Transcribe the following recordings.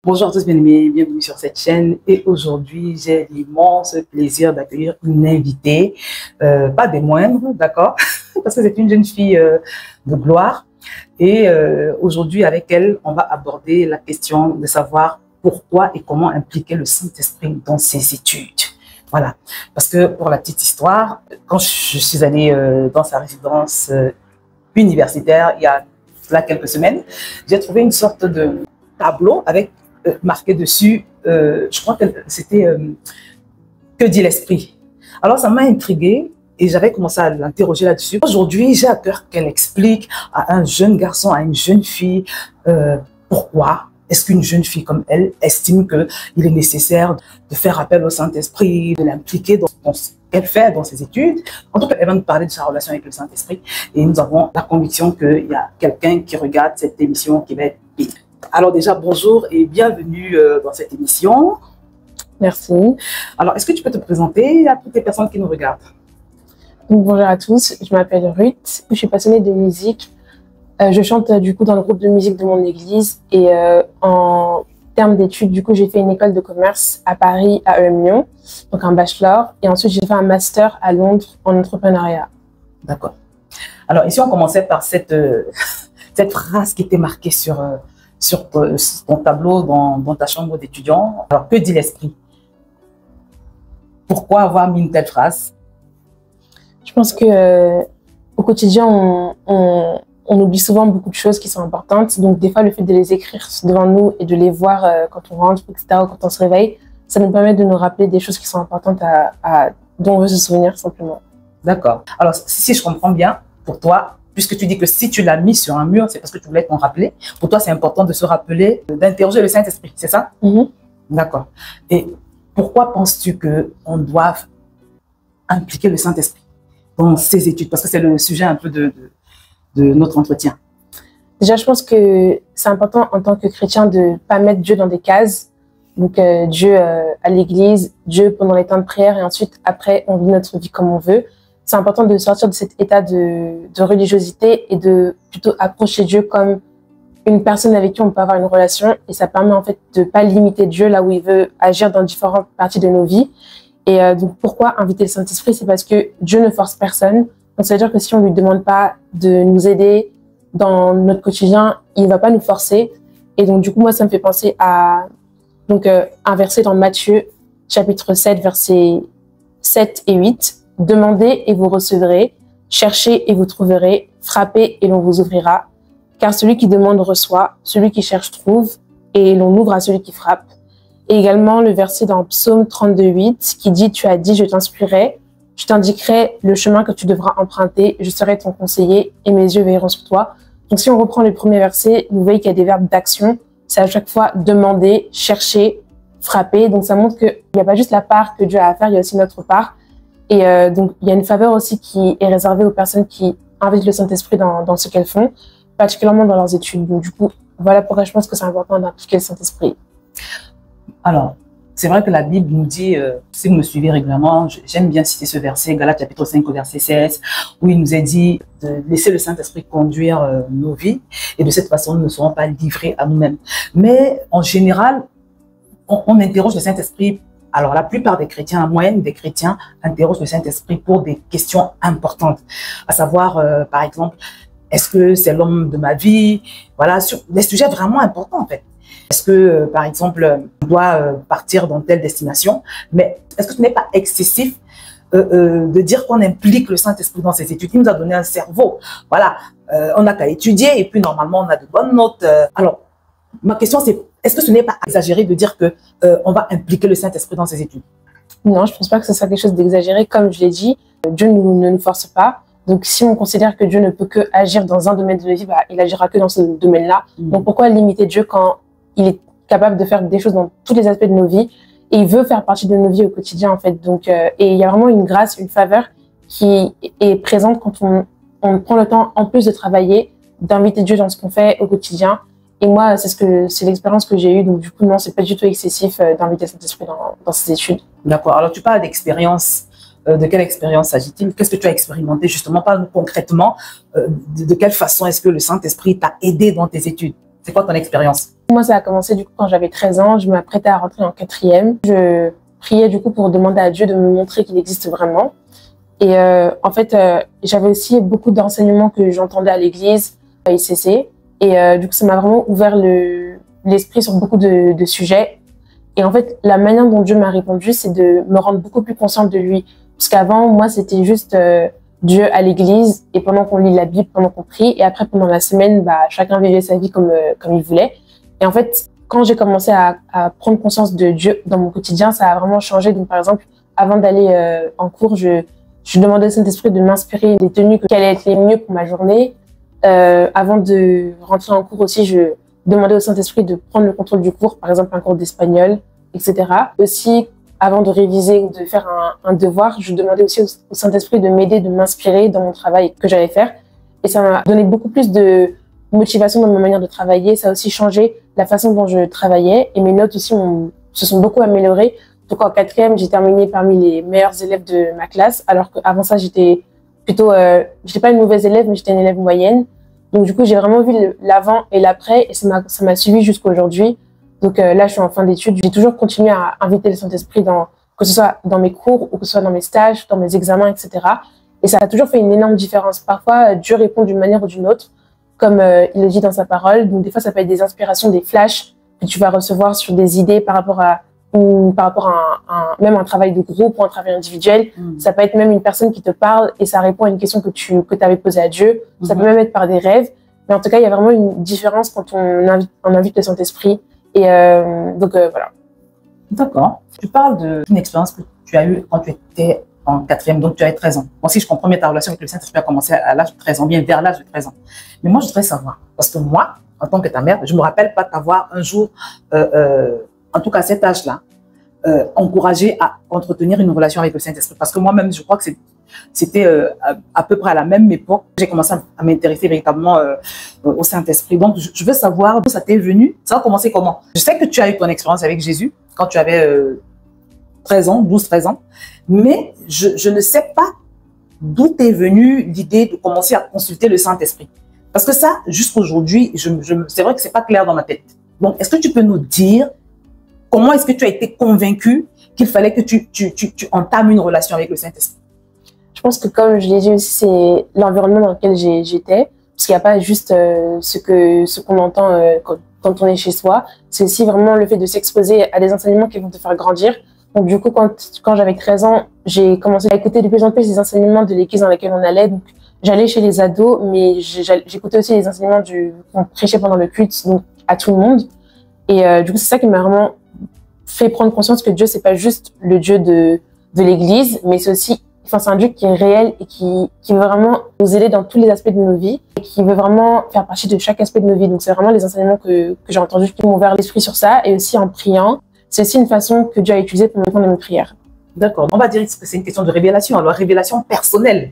Bonjour à tous, bien-aimés, bienvenue sur cette chaîne. Et aujourd'hui, j'ai l'immense plaisir d'accueillir une invitée, pas des moindres, d'accord, parce que c'est une jeune fille de gloire. Et aujourd'hui, avec elle, on va aborder la question de savoir pourquoi et comment impliquer le Saint-Esprit dans ses études. Voilà, parce que pour la petite histoire, quand je suis allée dans sa résidence universitaire il y a là quelques semaines, j'ai trouvé une sorte de tableau avec marqué dessus, je crois que c'était que dit l'esprit. Alors ça m'a intriguée et j'avais commencé à l'interroger là-dessus. Aujourd'hui, j'ai à cœur qu'elle explique à un jeune garçon, à une jeune fille, pourquoi est-ce qu'une jeune fille comme elle estime qu'il est nécessaire de faire appel au Saint-Esprit, de l'impliquer dans ce qu'elle fait dans ses études. En tout cas, elle va nous parler de sa relation avec le Saint-Esprit et nous avons la conviction qu'il y a quelqu'un qui regarde cette émission qui va être béni. Alors déjà, bonjour et bienvenue dans cette émission. Merci. Alors, est-ce que tu peux te présenter à toutes les personnes qui nous regardent? Donc, bonjour à tous, je m'appelle Ruth, je suis passionnée de musique. Je chante du coup dans le groupe de musique de mon église et en termes d'études, du coup, j'ai fait une école de commerce à Paris, à EM Lyon, donc un bachelor. Et ensuite, j'ai fait un master à Londres en entrepreneuriat. D'accord. Alors ici, on commençait par cette phrase qui était marquée sur ton tableau dans ta chambre d'étudiant. Alors, que dit l'esprit? Pourquoi avoir mis une telle phrase? Je pense que au quotidien, on oublie souvent beaucoup de choses qui sont importantes. Donc, des fois, le fait de les écrire devant nous et de les voir quand on rentre, etc., ou quand on se réveille, ça nous permet de nous rappeler des choses qui sont importantes dont on veut se souvenir simplement. D'accord. Alors, si je comprends bien, pour toi, puisque tu dis que si tu l'as mis sur un mur, c'est parce que tu voulais t'en rappeler. Pour toi, c'est important de se rappeler, d'interroger le Saint-Esprit, c'est ça? D'accord. Et pourquoi penses-tu qu'on doit impliquer le Saint-Esprit dans ses études? Parce que c'est le sujet un peu de notre entretien. Déjà, je pense que c'est important en tant que chrétien de ne pas mettre Dieu dans des cases. Donc, Dieu à l'église, Dieu pendant les temps de prière et ensuite, après, on vit notre vie comme on veut. C'est important de sortir de cet état de religiosité et de plutôt approcher Dieu comme une personne avec qui on peut avoir une relation. Et ça permet en fait de ne pas limiter Dieu là où il veut agir dans différentes parties de nos vies. Et donc, pourquoi inviter le Saint-Esprit? C'est parce que Dieu ne force personne. Donc, ça veut dire que si on ne lui demande pas de nous aider dans notre quotidien, il ne va pas nous forcer. Et donc, du coup, moi, ça me fait penser à un verset dans Matthieu, chapitre 7, versets 7 et 8. Demandez et vous recevrez, cherchez et vous trouverez, frappez et l'on vous ouvrira. Car celui qui demande reçoit, celui qui cherche trouve, et l'on ouvre à celui qui frappe. Et également le verset dans Psaume 32, 8 qui dit « Tu as dit, je t'inspirerai, je t'indiquerai le chemin que tu devras emprunter, je serai ton conseiller et mes yeux veilleront sur toi. » Donc si on reprend le premier verset, vous voyez qu'il y a des verbes d'action. C'est à chaque fois demander, chercher, frapper. Donc ça montre qu'il n'y a pas juste la part que Dieu a à faire, il y a aussi notre part. Et donc, il y a une faveur aussi qui est réservée aux personnes qui invitent le Saint-Esprit dans ce qu'elles font, particulièrement dans leurs études. Donc, du coup, voilà pourquoi je pense que c'est important d'impliquer le Saint-Esprit. Alors, c'est vrai que la Bible nous dit, si vous me suivez régulièrement, j'aime bien citer ce verset, Galates chapitre 5 au verset 16, où il nous est dit de laisser le Saint-Esprit conduire nos vies, et de cette façon, nous ne serons pas livrés à nous-mêmes. Mais en général, on interroge le Saint-Esprit. Alors, la plupart des chrétiens, la moyenne des chrétiens, interrogent le Saint-Esprit pour des questions importantes. À savoir, par exemple, est-ce que c'est l'homme de ma vie? Voilà, sur des sujets vraiment importants, en fait. Est-ce que, par exemple, on doit partir dans telle destination? Mais est-ce que ce n'est pas excessif de dire qu'on implique le Saint-Esprit dans ses études? Il nous a donné un cerveau. Voilà, on n'a qu'à étudier et puis normalement, on a de bonnes notes. Alors, ma question, c'est est-ce que ce n'est pas exagéré de dire que on va impliquer le Saint-Esprit dans ses études? Non, je ne pense pas que ce soit quelque chose d'exagéré. Comme je l'ai dit, Dieu ne nous force pas. Donc, si on considère que Dieu ne peut que agir dans un domaine de la vie, bah, il agira que dans ce domaine-là. Donc, pourquoi limiter Dieu quand il est capable de faire des choses dans tous les aspects de nos vies et il veut faire partie de nos vies au quotidien, en fait. Donc, et il y a vraiment une grâce, une faveur qui est présente quand on prend le temps, en plus de travailler, d'inviter Dieu dans ce qu'on fait au quotidien. Et moi, c'est l'expérience que j'ai eue. Donc, du coup, non, c'est pas du tout excessif d'inviter cet esprit dans ses études. D'accord. Alors, tu parles d'expérience. De quelle expérience s'agit-il? Qu'est-ce que tu as expérimenté justement? Parle-nous concrètement de quelle façon est-ce que le Saint-Esprit t'a aidé dans tes études? C'est quoi ton expérience? Moi, ça a commencé du coup quand j'avais 13 ans. Je m'apprêtais à rentrer en 4e. Je priais du coup pour demander à Dieu de me montrer qu'il existe vraiment. Et en fait, j'avais aussi beaucoup d'enseignements que j'entendais à l'église, à ICC. Et du coup, ça m'a vraiment ouvert l'esprit sur beaucoup de sujets. Et en fait, la manière dont Dieu m'a répondu, c'est de me rendre beaucoup plus consciente de lui. Parce qu'avant, moi, c'était juste Dieu à l'église, et pendant qu'on lit la Bible, pendant qu'on prie, et après, pendant la semaine, bah, chacun vivait sa vie comme il voulait. Et en fait, quand j'ai commencé à prendre conscience de Dieu dans mon quotidien, ça a vraiment changé. Donc, par exemple, avant d'aller en cours, je demandais au Saint-Esprit de m'inspirer des tenues qui allaient être les mieux pour ma journée. Avant de rentrer en cours aussi, je demandais au Saint-Esprit de prendre le contrôle du cours, par exemple un cours d'espagnol, etc. Aussi, avant de réviser ou de faire un devoir, je demandais aussi au Saint-Esprit de m'aider, de m'inspirer dans mon travail que j'allais faire. Et ça m'a donné beaucoup plus de motivation dans ma manière de travailler. Ça a aussi changé la façon dont je travaillais. Et mes notes aussi se sont beaucoup améliorées. Donc en 4e, j'ai terminé parmi les meilleurs élèves de ma classe. Alors qu'avant ça, j'étais plutôt... j'étais pas une mauvaise élève, mais j'étais une élève moyenne. Donc du coup, j'ai vraiment vu l'avant et l'après. Et ça m'a suivi jusqu'à aujourd'hui. Donc là, je suis en fin d'études. J'ai toujours continué à inviter le Saint-Esprit, que ce soit dans mes cours ou que ce soit dans mes stages, dans mes examens, etc. Et ça a toujours fait une énorme différence. Parfois, Dieu répond d'une manière ou d'une autre, comme il le dit dans sa parole. Donc des fois, ça peut être des inspirations, des flashs que tu vas recevoir sur des idées par rapport à même un travail de groupe ou un travail individuel. Ça peut être même une personne qui te parle et ça répond à une question que tu avais posée à Dieu. Ça peut même être par des rêves. Mais en tout cas, il y a vraiment une différence quand on invite le Saint-Esprit. Et donc voilà. D'accord. Tu parles d'une expérience que tu as eue quand tu étais en 4e, donc tu avais 13 ans. Moi, si je comprends bien, ta relation avec le Saint-Esprit a commencé à l'âge de 13 ans, bien vers l'âge de 13 ans. Mais moi, je voudrais savoir, parce que moi, en tant que ta mère, je ne me rappelle pas t'avoir un jour, en tout cas à cet âge-là, encouragé à entretenir une relation avec le Saint-Esprit. Parce que moi-même, je crois que c'était à peu près à la même époque que j'ai commencé à m'intéresser véritablement au Saint-Esprit. Donc, je veux savoir d'où ça t'est venu. Ça a commencé comment? Je sais que tu as eu ton expérience avec Jésus quand tu avais 13 ans, 12-13 ans. Mais je ne sais pas d'où t'est venue l'idée de commencer à consulter le Saint-Esprit. Parce que ça, jusqu'aujourd'hui, c'est vrai que c'est pas clair dans ma tête. Donc, est-ce que tu peux nous dire comment est-ce que tu as été convaincu qu'il fallait que tu entames une relation avec le Saint-Esprit? Je pense que comme je l'ai dit aussi, c'est l'environnement dans lequel j'étais. Parce qu'il n'y a pas juste ce qu'on entend quand on est chez soi. C'est aussi vraiment le fait de s'exposer à des enseignements qui vont te faire grandir. Donc du coup, quand j'avais 13 ans, j'ai commencé à écouter de plus en plus les enseignements de l'église dans laquelle on allait. Donc j'allais chez les ados, mais j'écoutais aussi les enseignements qu'on prêchait pendant le culte, donc à tout le monde. Et du coup, c'est ça qui m'a vraiment fait prendre conscience que Dieu, c'est pas juste le Dieu de l'église, mais c'est aussi, enfin, c'est un Dieu qui est réel et qui veut vraiment nous aider dans tous les aspects de nos vies et qui veut vraiment faire partie de chaque aspect de nos vies. Donc, c'est vraiment les enseignements que j'ai entendus qui m'ont ouvert l'esprit sur ça. Et aussi en priant, c'est aussi une façon que Dieu a utilisée pour me répondre à mes prières. D'accord. On va dire que c'est une question de révélation, alors révélation personnelle.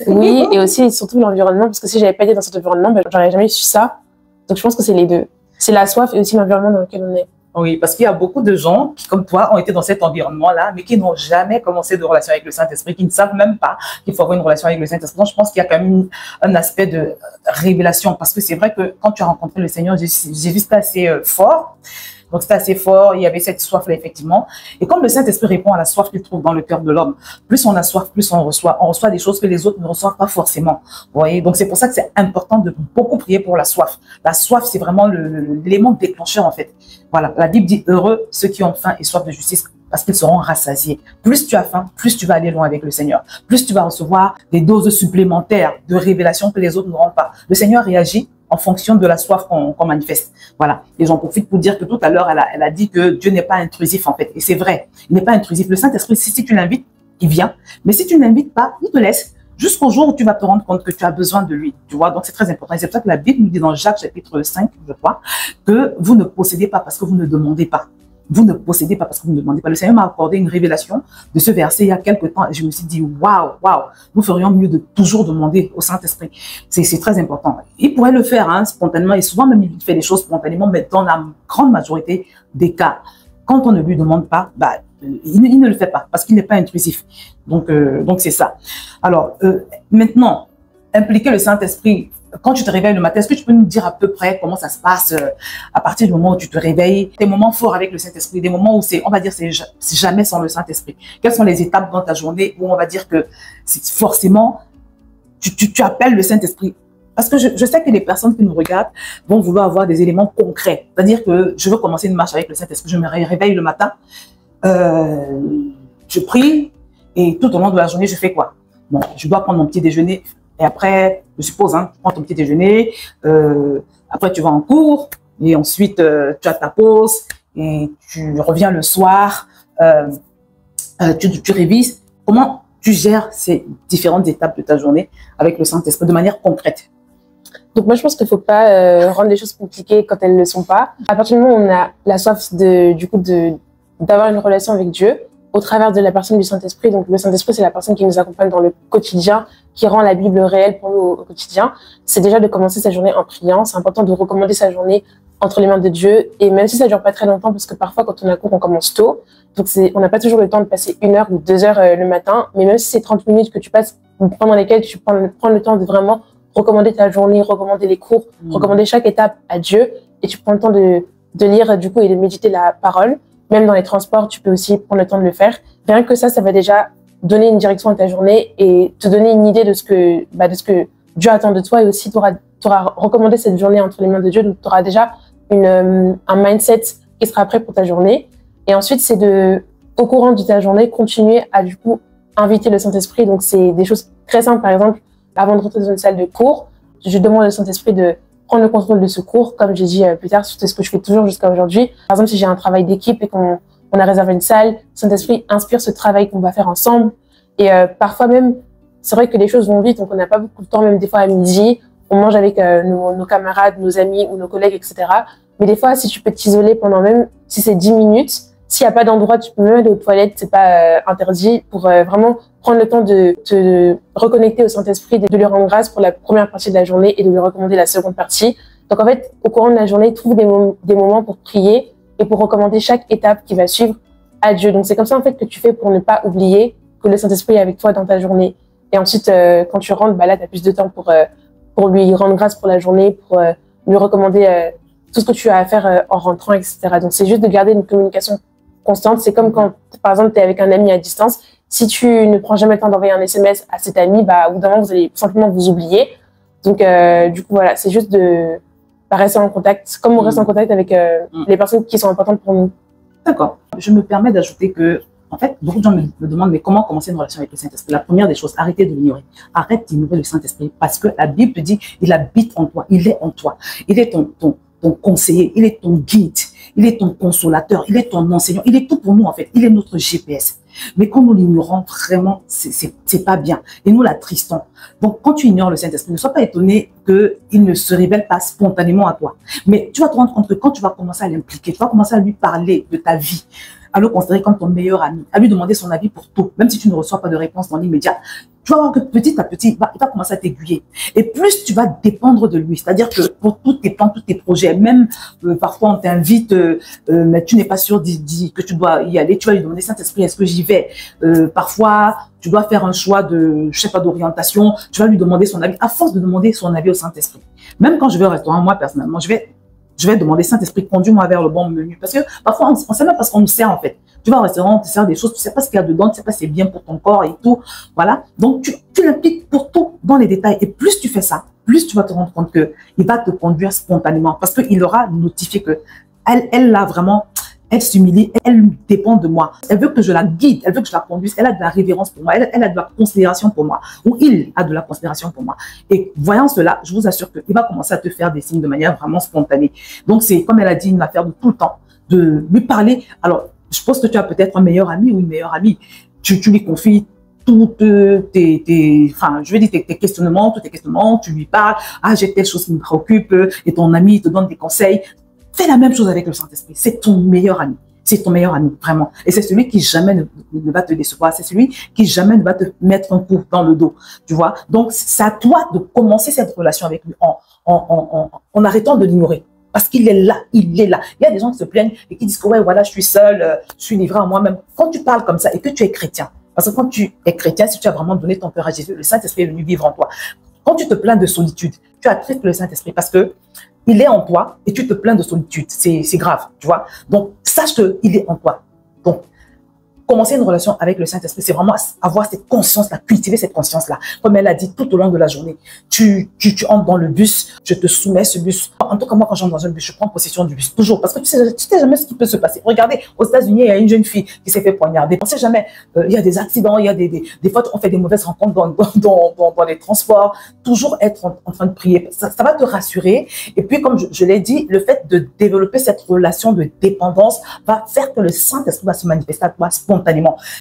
Oui, et aussi surtout l'environnement, parce que si j'avais pas été dans cet environnement, ben, j'aurais jamais su ça. Donc, je pense que c'est les deux. C'est la soif et aussi l'environnement dans lequel on est. Oui, parce qu'il y a beaucoup de gens qui, comme toi, ont été dans cet environnement-là, mais qui n'ont jamais commencé de relation avec le Saint-Esprit, qui ne savent même pas qu'il faut avoir une relation avec le Saint-Esprit. Donc, je pense qu'il y a quand même un aspect de révélation, parce que c'est vrai que quand tu as rencontré le Seigneur, Jésus, c'était assez fort. Donc, c'était assez fort, il y avait cette soif-là, effectivement. Et comme le Saint-Esprit répond à la soif qu'il trouve dans le cœur de l'homme, plus on a soif, plus on reçoit. On reçoit des choses que les autres ne reçoivent pas forcément. Vous voyez? Donc, c'est pour ça que c'est important de beaucoup prier pour la soif. La soif, c'est vraiment l'élément déclencheur, en fait. Voilà. La Bible dit, heureux ceux qui ont faim et soif de justice, parce qu'ils seront rassasiés. Plus tu as faim, plus tu vas aller loin avec le Seigneur. Plus tu vas recevoir des doses supplémentaires de révélation que les autres n'auront pas. Le Seigneur réagit en fonction de la soif qu'on manifeste. Voilà. Et j'en profite pour dire que tout à l'heure, elle a dit que Dieu n'est pas intrusif, en fait. Et c'est vrai. Il n'est pas intrusif. Le Saint-Esprit, si tu l'invites, il vient. Mais si tu ne l'invites pas, il te laisse jusqu'au jour où tu vas te rendre compte que tu as besoin de lui. Tu vois, donc c'est très important. Et c'est pour ça que la Bible nous dit dans Jacques chapitre 5, je crois, que vous ne possédez pas parce que vous ne demandez pas. Vous ne possédez pas parce que vous ne demandez pas. Le Seigneur m'a accordé une révélation de ce verset il y a quelques temps et je me suis dit, waouh, nous ferions mieux de toujours demander au Saint-Esprit. C'est très important. Il pourrait le faire spontanément et souvent même il fait les choses spontanément, mais dans la grande majorité des cas, quand on ne lui demande pas, il ne le fait pas parce qu'il n'est pas intrusif. Donc c'est ça. Alors, maintenant, impliquer le Saint-Esprit quand tu te réveilles le matin, est-ce que tu peux nous dire à peu près comment ça se passe à partir du moment où tu te réveilles, tes moments forts avec le Saint-Esprit, des moments où on va dire, c'est jamais sans le Saint-Esprit. Quelles sont les étapes dans ta journée où on va dire que forcément, tu appelles le Saint-Esprit? Parce que je sais que les personnes qui nous regardent vont vouloir avoir des éléments concrets. C'est-à-dire que je veux commencer une marche avec le Saint-Esprit. Je me réveille le matin, je prie et tout au long de la journée, je fais quoi? Bon, je dois prendre mon petit déjeuner et après, je suppose, hein, tu prends ton petit déjeuner, après tu vas en cours et ensuite tu as ta pause et tu reviens le soir, tu révises. Comment tu gères ces différentes étapes de ta journée avec le Saint-Esprit de manière concrète? Donc moi, je pense qu'il ne faut pas rendre les choses compliquées quand elles ne le sont pas. À partir du moment où on a la soif d'avoir une relation avec Dieu, au travers de la personne du Saint-Esprit. Donc le Saint-Esprit, c'est la personne qui nous accompagne dans le quotidien, qui rend la Bible réelle pour nous au quotidien. C'est déjà de commencer sa journée en priant. C'est important de recommander sa journée entre les mains de Dieu. Et même si ça dure pas très longtemps, parce que parfois, quand on a cours, on commence tôt. Donc on n'a pas toujours le temps de passer 1 heure ou 2 heures le matin. Mais même si c'est 30 minutes que tu passes, pendant lesquelles tu prends le temps de vraiment recommander ta journée, recommander les cours, recommander chaque étape à Dieu. Et tu prends le temps de lire, du coup, et de méditer la parole. Même dans les transports, tu peux aussi prendre le temps de le faire. Rien que ça va déjà donner une direction à ta journée et te donner une idée de ce que Dieu attend de toi. Et aussi, tu auras recommandé cette journée entre les mains de Dieu. Donc, tu auras déjà un mindset qui sera prêt pour ta journée. Et ensuite, c'est au courant de ta journée, continuer à, du coup, inviter le Saint-Esprit. Donc, c'est des choses très simples. Par exemple, avant de rentrer dans une salle de cours, je demande au Saint-Esprit de prendre le contrôle de ce cours, comme j'ai dit plus tard, c'est ce que je fais toujours jusqu'à aujourd'hui. Par exemple, si j'ai un travail d'équipe et qu'on a réservé une salle, Saint-Esprit inspire ce travail qu'on va faire ensemble. Et parfois même, c'est vrai que les choses vont vite, donc on n'a pas beaucoup de temps, même des fois à midi, on mange avec nos camarades, nos amis ou nos collègues, etc. Mais des fois, si tu peux t'isoler pendant même, si c'est 10 minutes, s'il n'y a pas d'endroit, tu peux même aller aux toilettes, c'est pas interdit, pour vraiment prendre le temps de te reconnecter au Saint-Esprit, de lui rendre grâce pour la première partie de la journée et de lui recommander la seconde partie. Donc en fait, au courant de la journée, trouve des moments pour prier et pour recommander chaque étape qui va suivre à Dieu. Donc c'est comme ça en fait que tu fais pour ne pas oublier que le Saint-Esprit est avec toi dans ta journée. Et ensuite, quand tu rentres, là, tu as plus de temps pour lui rendre grâce pour la journée, pour lui recommander tout ce que tu as à faire en rentrant, etc. Donc c'est juste de garder une communication constante. C'est comme quand, par exemple, tu es avec un ami à distance. Si tu ne prends jamais le temps d'envoyer un SMS à cet ami, au bout d'un moment, vous allez simplement vous oublier. Donc, du coup, voilà, c'est juste de rester en contact, comme on reste en contact avec les personnes qui sont importantes pour nous. D'accord. Je me permets d'ajouter que, en fait, beaucoup de gens me demandent, mais comment commencer une relation avec le Saint-Esprit? La première des choses, arrêtez de l'ignorer. Arrête d'ignorer le Saint-Esprit parce que la Bible te dit, il habite en toi, il est en toi. Il est ton conseiller, il est ton guide, il est ton consolateur, il est ton enseignant, il est tout pour nous en fait, il est notre GPS. Mais quand nous l'ignorons, vraiment, c'est pas bien. Et nous l'attristons. Donc, quand tu ignores le Saint-Esprit, ne sois pas étonné qu'il ne se révèle pas spontanément à toi. Mais tu vas te rendre compte que quand tu vas commencer à l'impliquer, tu vas commencer à lui parler de ta vie, à le considérer comme ton meilleur ami, à lui demander son avis pour tout, même si tu ne reçois pas de réponse dans l'immédiat, tu vas voir que petit à petit, il va commencer à t'aiguiller. Et plus tu vas dépendre de lui, c'est-à-dire que pour tous tes plans, tous tes projets, même parfois on t'invite, mais tu n'es pas sûr que tu dois y aller, tu vas lui demander, Saint-Esprit, est-ce que j'y vais? Parfois, tu dois faire un choix d'orientation, tu vas lui demander son avis. À force de demander son avis au Saint-Esprit, même quand je vais au restaurant, moi personnellement, je vais demander, Saint-Esprit, conduis-moi vers le bon menu. Parce que parfois, on sait même pas ce qu'on nous sert en fait. Tu vas au restaurant, on te sert des choses, tu sais pas ce qu'il y a dedans, tu sais pas si c'est bien pour ton corps et tout. Voilà. Donc, tu l'impliques pour tout dans les détails. Et plus tu fais ça, plus tu vas te rendre compte qu'il va te conduire spontanément. Parce qu'il aura notifié que elle l'a vraiment, elle s'humilie, elle dépend de moi. Elle veut que je la guide, elle veut que je la conduise, elle a de la révérence pour moi, elle a de la considération pour moi, ou il a de la considération pour moi. Et voyant cela, je vous assure qu'il va commencer à te faire des signes de manière vraiment spontanée. Donc c'est, comme elle a dit, une affaire de tout le temps, de lui parler. Alors, je pense que tu as peut-être un meilleur ami ou une meilleure amie. Tu lui confies toutes tes questionnements, tous tes questionnements, tu lui parles, j'ai telle chose qui me préoccupe, et ton ami te donne des conseils. Fais la même chose avec le Saint-Esprit. C'est ton meilleur ami. C'est ton meilleur ami, vraiment. Et c'est celui qui jamais ne va te décevoir. C'est celui qui jamais ne va te mettre un coup dans le dos. Tu vois? Donc, c'est à toi de commencer cette relation avec lui en arrêtant de l'ignorer. Parce qu'il est là, il est là. Il y a des gens qui se plaignent et qui disent que ouais, voilà, je suis seul, je suis livré à moi-même. Quand tu parles comme ça et que tu es chrétien, parce que quand tu es chrétien, si tu as vraiment donné ton cœur à Jésus, le Saint-Esprit est venu vivre en toi. Quand tu te plains de solitude, tu attristes le Saint-Esprit parce que il est en toi et tu te plains de solitude. C'est grave, tu vois. Donc, sache qu'il est en toi. Donc, commencer une relation avec le Saint-Esprit, c'est vraiment avoir cette conscience-là, cultiver cette conscience-là. Comme elle a dit tout au long de la journée, tu entres dans le bus, je te soumets ce bus. En tout cas, moi, quand j'entre dans un bus, je prends possession du bus, toujours. Parce que tu sais jamais ce qui peut se passer. Regardez, aux États-Unis, il y a une jeune fille qui s'est fait poignarder. On ne sait jamais, il y a des accidents, il y a des fois, on fait des mauvaises rencontres dans les transports. Toujours être en train de prier. Ça va te rassurer. Et puis, comme je l'ai dit, le fait de développer cette relation de dépendance va faire que le Saint-Esprit va se manifester à toi spontanément.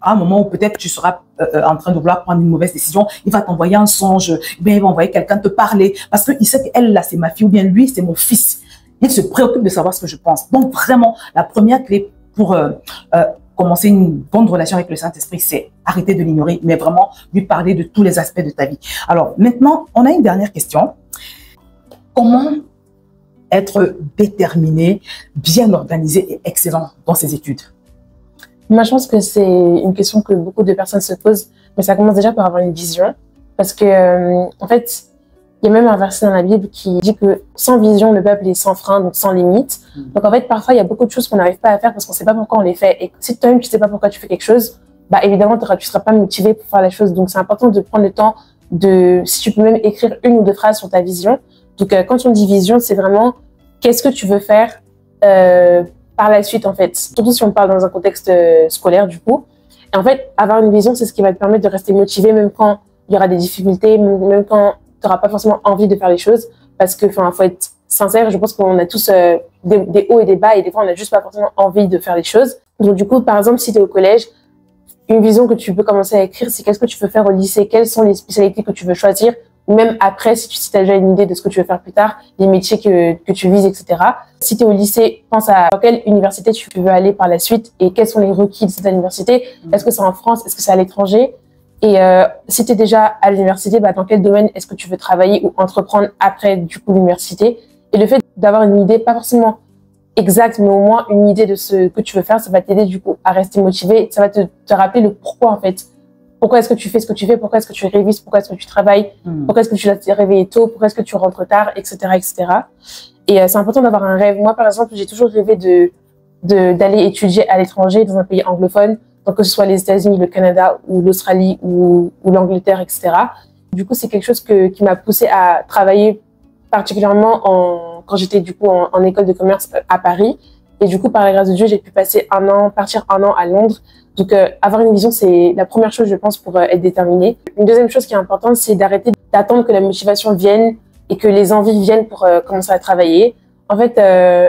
À un moment où peut-être tu seras en train de vouloir prendre une mauvaise décision, il va t'envoyer un songe, bien il va envoyer quelqu'un te parler parce qu'il sait qu'elle là c'est ma fille ou bien lui c'est mon fils. Il se préoccupe de savoir ce que je pense. Donc vraiment, la première clé pour commencer une bonne relation avec le Saint-Esprit, c'est arrêter de l'ignorer, mais vraiment lui parler de tous les aspects de ta vie. Alors maintenant, on a une dernière question. Comment être déterminé, bien organisé et excellent dans ses études? Moi, je pense que c'est une question que beaucoup de personnes se posent, mais ça commence déjà par avoir une vision. Parce que, en fait, il y a même un verset dans la Bible qui dit que sans vision, le peuple est sans frein, donc sans limite. Donc, en fait, parfois, il y a beaucoup de choses qu'on n'arrive pas à faire parce qu'on ne sait pas pourquoi on les fait. Et si toi-même, tu ne sais pas pourquoi tu fais quelque chose, bah, évidemment, tu ne seras pas motivé pour faire la chose. Donc, c'est important de prendre le temps de, si tu peux même écrire une ou deux phrases sur ta vision. Donc, quand on dit vision, c'est vraiment qu'est-ce que tu veux faire par la suite, en fait, surtout si on parle dans un contexte scolaire, du coup. Et en fait, avoir une vision, c'est ce qui va te permettre de rester motivé, même quand il y aura des difficultés, même quand tu n'auras pas forcément envie de faire les choses. Parce que, enfin, faut être sincère, je pense qu'on a tous des hauts et des bas, et des fois, on n'a juste pas forcément envie de faire les choses. Donc, du coup, par exemple, si tu es au collège, une vision que tu peux commencer à écrire, c'est qu'est-ce que tu veux faire au lycée, quelles sont les spécialités que tu veux choisir, même après, si tu as déjà une idée de ce que tu veux faire plus tard, les métiers que tu vises, etc. Si tu es au lycée, pense à quelle université tu veux aller par la suite et quels sont les requis de cette université. Est-ce que c'est en France? Est-ce que c'est à l'étranger? Et si tu es déjà à l'université, bah, dans quel domaine est-ce que tu veux travailler ou entreprendre après du coup l'université? Et le fait d'avoir une idée, pas forcément exacte, mais au moins une idée de ce que tu veux faire, ça va t'aider du coup à rester motivé. Ça va te rappeler le pourquoi en fait. Pourquoi est-ce que tu fais ce que tu fais? Pourquoi est-ce que tu révises? Pourquoi est-ce que tu travailles? Pourquoi est-ce que tu dois te réveiller tôt? Pourquoi est-ce que tu rentres tard? Etc. etc. Et c'est important d'avoir un rêve. Moi, par exemple, j'ai toujours rêvé d'aller étudier à l'étranger, dans un pays anglophone, donc que ce soit les États-Unis, le Canada, ou l'Australie, ou l'Angleterre, etc. Du coup, c'est quelque chose qui m'a poussé à travailler particulièrement quand j'étais du coup en école de commerce à Paris. Et du coup, par la grâce de Dieu, j'ai pu partir un an à Londres. Donc, avoir une vision, c'est la première chose, je pense, pour être déterminé. Une deuxième chose qui est importante, c'est d'arrêter d'attendre que la motivation vienne et que les envies viennent pour commencer à travailler. En fait,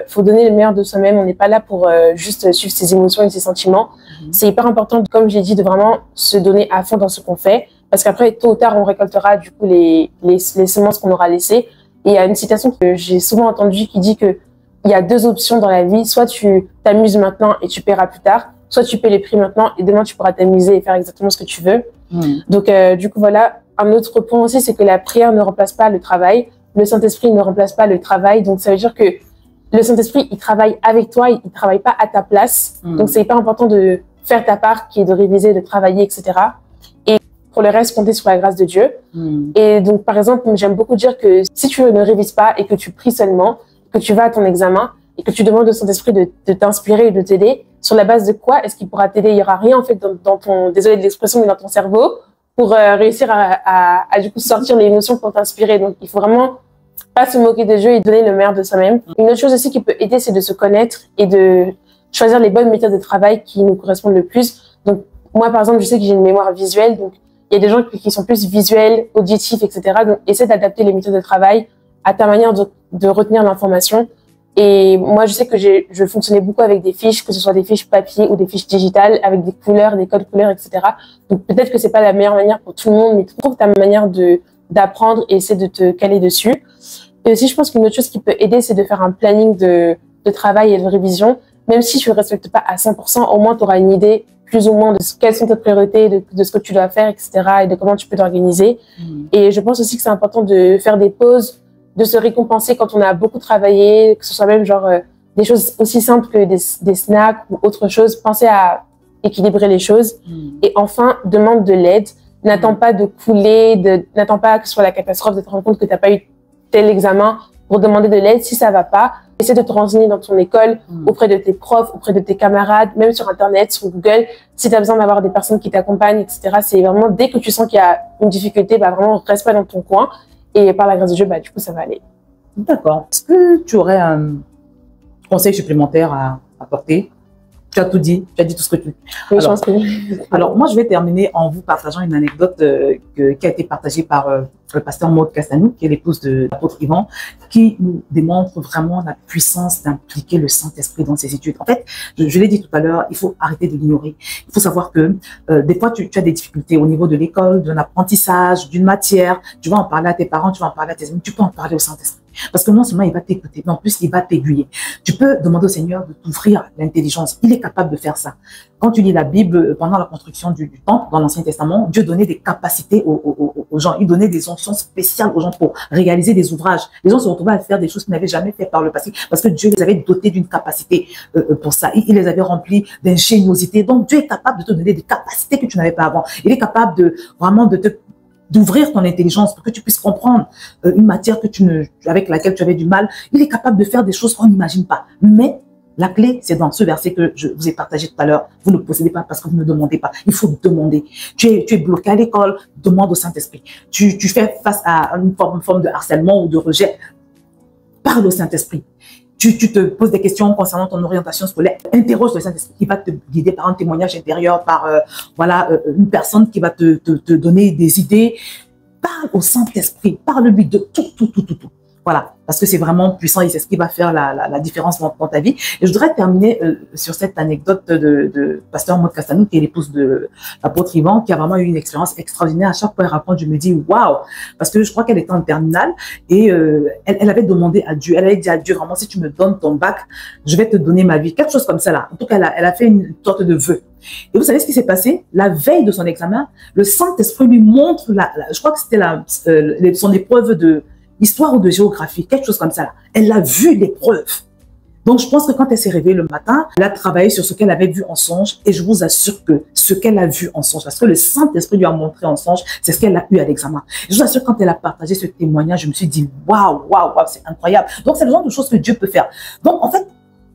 faut donner le meilleur de soi-même. On n'est pas là pour juste suivre ses émotions et ses sentiments. C'est hyper important, comme j'ai dit, de vraiment se donner à fond dans ce qu'on fait. Parce qu'après, tôt ou tard, on récoltera du coup les semences qu'on aura laissées. Et il y a une citation que j'ai souvent entendue qui dit que il y a deux options dans la vie. Soit tu t'amuses maintenant et tu paieras plus tard. Soit tu paies les prix maintenant et demain tu pourras t'amuser et faire exactement ce que tu veux. Donc, du coup, voilà. Un autre point aussi, c'est que la prière ne remplace pas le travail. Le Saint-Esprit ne remplace pas le travail. Donc, ça veut dire que le Saint-Esprit, il travaille avec toi, il ne travaille pas à ta place. Donc, c'est hyper important de faire ta part, qui est de réviser, de travailler, etc. Et pour le reste, compter sur la grâce de Dieu. Et donc, par exemple, j'aime beaucoup dire que si tu ne révises pas et que tu pries seulement, que tu vas à ton examen et que tu demandes au Saint-Esprit de t'inspirer et de t'aider, sur la base de quoi est-ce qu'il pourra t'aider? Il n'y aura rien, en fait, dans ton, désolé de l'expression, mais dans ton cerveau pour réussir à du coup sortir les émotions pour t'inspirer. Donc, il faut vraiment pas se moquer de Dieu et donner le meilleur de soi-même. Une autre chose aussi qui peut aider, c'est de se connaître et de choisir les bonnes méthodes de travail qui nous correspondent le plus. Donc, moi, par exemple, je sais que j'ai une mémoire visuelle. Donc, il y a des gens qui sont plus visuels, auditifs, etc. Donc, essaie d'adapter les méthodes de travail à ta manière de retenir l'information. Et moi, je sais que je fonctionnais beaucoup avec des fiches, que ce soit des fiches papier ou des fiches digitales, avec des couleurs, des codes couleurs, etc. Donc, peut-être que c'est pas la meilleure manière pour tout le monde, mais trouve ta manière d'apprendre et essaie de te caler dessus. Et aussi, je pense qu'une autre chose qui peut aider, c'est de faire un planning de travail et de révision. Même si tu ne respectes pas à 100%, au moins tu auras une idée plus ou moins de quelles sont tes priorités, de ce que tu dois faire, etc. et de comment tu peux t'organiser. Et je pense aussi que c'est important de faire des pauses, de se récompenser quand on a beaucoup travaillé, que ce soit même genre des choses aussi simples que des snacks ou autre chose. Pensez à équilibrer les choses. Et enfin, demande de l'aide. N'attends pas de couler, n'attends pas que ce soit la catastrophe de te rendre compte que tu n'as pas eu tel examen pour demander de l'aide si ça va pas. Essaie de te renseigner dans ton école, auprès de tes profs, auprès de tes camarades, même sur Internet, sur Google. Si tu as besoin d'avoir des personnes qui t'accompagnent, etc. C'est vraiment, dès que tu sens qu'il y a une difficulté, bah vraiment, reste pas dans ton coin. Et par la grâce de Dieu, bah, du coup, ça va aller. D'accord. Est-ce que tu aurais un conseil supplémentaire à apporter? Tu as tout dit, tu as dit tout ce que tu... Oui, alors, je pense que... alors, moi, je vais terminer en vous partageant une anecdote qui a été partagée par le pasteur Maud Castanou, qui est l'épouse de l'apôtre Yvan, qui nous démontre vraiment la puissance d'impliquer le Saint-Esprit dans ses études. En fait, je l'ai dit tout à l'heure, il faut arrêter de l'ignorer. Il faut savoir que des fois, tu as des difficultés au niveau de l'école, de l'apprentissage, d'une matière. Tu vas en parler à tes parents, tu vas en parler à tes amis, tu peux en parler au Saint-Esprit. Parce que non seulement il va t'écouter, mais en plus il va t'aiguiller. Tu peux demander au Seigneur de t'ouvrir l'intelligence. Il est capable de faire ça. Quand tu lis la Bible, pendant la construction du temple, dans l'Ancien Testament, Dieu donnait des capacités aux gens. Il donnait des onctions spéciales aux gens pour réaliser des ouvrages. Les gens se retrouvaient à faire des choses qu'ils n'avaient jamais fait par le passé parce que Dieu les avait dotés d'une capacité pour ça. Il les avait remplis d'ingéniosité. Donc Dieu est capable de te donner des capacités que tu n'avais pas avant. Il est capable de vraiment d'ouvrir ton intelligence pour que tu puisses comprendre une matière avec laquelle tu avais du mal. Il est capable de faire des choses qu'on n'imagine pas. Mais la clé, c'est dans ce verset que je vous ai partagé tout à l'heure. Vous ne possédez pas parce que vous ne demandez pas. Il faut demander. Tu es bloqué à l'école, demande au Saint-Esprit. Tu fais face à une forme de harcèlement ou de rejet. Parle au Saint-Esprit. Tu te poses des questions concernant ton orientation scolaire, interroge le Saint-Esprit qui va te guider par un témoignage intérieur, par une personne qui va te donner des idées. Parle au Saint-Esprit, parle-lui de tout. Voilà, parce que c'est vraiment puissant et c'est ce qui va faire la différence dans ta vie. Et je voudrais terminer sur cette anecdote de pasteur Maud Castanou, qui est l'épouse de l'apôtre Yvan, qui a vraiment eu une expérience extraordinaire. À chaque fois qu'elle raconte, je me dis waouh, parce que je crois qu'elle était en terminale et elle avait demandé à Dieu, elle avait dit à Dieu vraiment, si tu me donnes ton bac, je vais te donner ma vie, quelque chose comme ça là. En tout cas, elle a fait une sorte de vœu. Et vous savez ce qui s'est passé? La veille de son examen, le Saint-Esprit lui montre, je crois que c'était son épreuve de histoire ou de géographie, quelque chose comme ça là. Elle a vu l'épreuve. Donc, je pense que quand elle s'est réveillée le matin, elle a travaillé sur ce qu'elle avait vu en songe et je vous assure que ce qu'elle a vu en songe, parce que le Saint-Esprit lui a montré en songe, c'est ce qu'elle a eu à l'examen. Je vous assure, quand elle a partagé ce témoignage, je me suis dit, waouh, c'est incroyable. Donc, c'est le genre de choses que Dieu peut faire. Donc, en fait,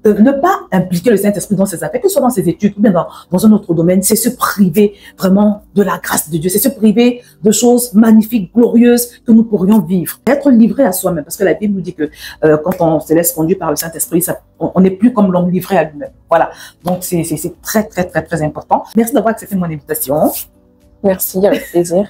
ne pas impliquer le Saint-Esprit dans ses affaires, que ce soit dans ses études ou bien dans un autre domaine, c'est se priver vraiment de la grâce de Dieu, c'est se priver de choses magnifiques, glorieuses que nous pourrions vivre. Être livré à soi-même, parce que la Bible nous dit que quand on se laisse conduire par le Saint-Esprit, on n'est plus comme l'homme livré à lui-même. Voilà, donc c'est très important. Merci d'avoir accepté mon invitation. Merci, avec plaisir.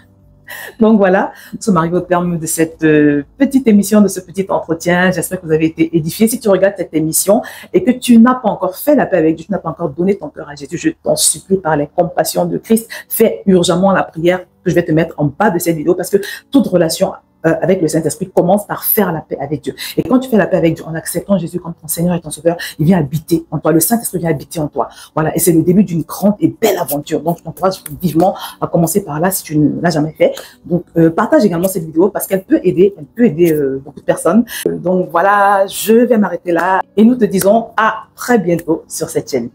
Donc voilà, nous sommes arrivés au terme de cette petite émission, de ce petit entretien. J'espère que vous avez été édifiés. Si tu regardes cette émission et que tu n'as pas encore fait la paix avec Dieu, tu n'as pas encore donné ton cœur à Jésus, je t'en supplie par les compassions de Christ, fais urgemment la prière que je vais te mettre en bas de cette vidéo parce que toute relation avec le Saint-Esprit commence par faire la paix avec Dieu. Et quand tu fais la paix avec Dieu, en acceptant Jésus comme ton Seigneur et ton Sauveur, il vient habiter en toi. Le Saint-Esprit vient habiter en toi. Voilà. Et c'est le début d'une grande et belle aventure. Donc, je t'encourage vivement à commencer par là si tu ne l'as jamais fait. Donc, partage également cette vidéo parce qu'elle peut aider beaucoup de personnes. Donc, voilà, je vais m'arrêter là et nous te disons à très bientôt sur cette chaîne.